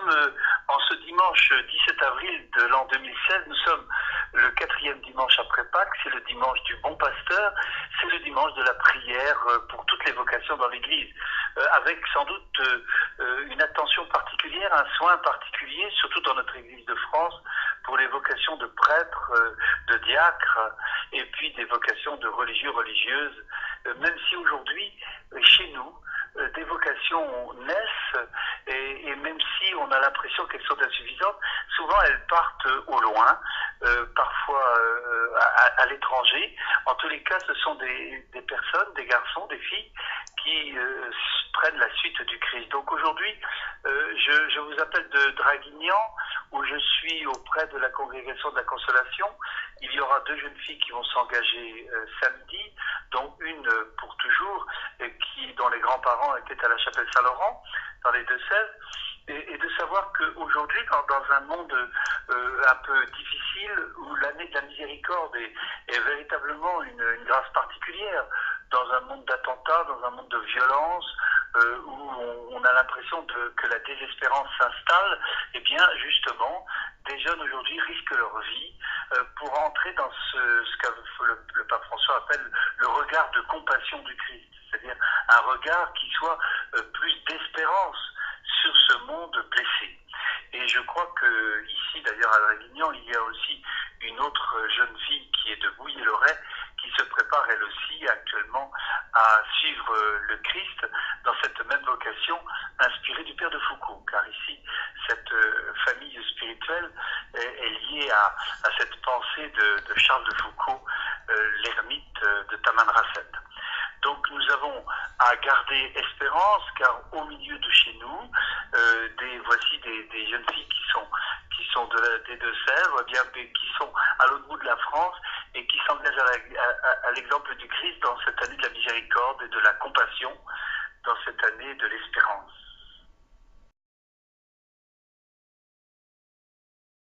sommes en ce dimanche 17 avril de l'an 2016, nous sommes le 4e dimanche après Pâques, c'est le dimanche du Bon Pasteur, c'est le dimanche de la prière pour toutes les vocations dans l'Église, avec sans doute une attention particulière, un soin particulier, surtout dans notre Église de France, pour les vocations de prêtres, de diacres, et puis des vocations de religieux, religieuses, même si aujourd'hui, chez nous, des vocations naissent et même si on a l'impression qu'elles sont insuffisantes, souvent elles partent au loin, parfois à l'étranger. En tous les cas, ce sont des personnes, des garçons, des filles qui prennent la suite du Christ. Donc aujourd'hui, je vous appelle de Draguignan, où je suis auprès de la congrégation de la Consolation. Il y aura 2 jeunes filles qui vont s'engager samedi, dont une pour toujours, dont les grands-parents étaient à la chapelle Saint-Laurent, dans les Deux-Sèvres, et de savoir qu'aujourd'hui, dans un monde un peu difficile, où l'année de la miséricorde est véritablement une grâce particulière, dans un monde d'attentats, dans un monde de violence, où on a l'impression que la désespérance s'installe, et bien justement, des jeunes aujourd'hui risquent leur vie pour entrer dans ce que le pape François appelle le regard de compassion du Christ, c'est-à-dire un regard qui soit plus d'espérance sur ce monde blessé. Et je crois que ici, d'ailleurs à Draguignan, il y a aussi une autre jeune fille qui est de Bouillé-Loret, qui se prépare elle aussi actuellement à suivre le Christ dans cette même vocation inspirée du Père de Foucault, car ici cette famille spirituelle est liée à cette pensée de Charles de Foucault, l'ermite de Tamanrasset. Donc nous avons à garder espérance, car au milieu de chez nous, voici des jeunes filles qui sont des Deux-Sèvres, eh bien, qui sont à l'autre bout de la France et qui s'engagent à l'exemple du Christ dans cette année de la miséricorde et de la compassion, dans cette année de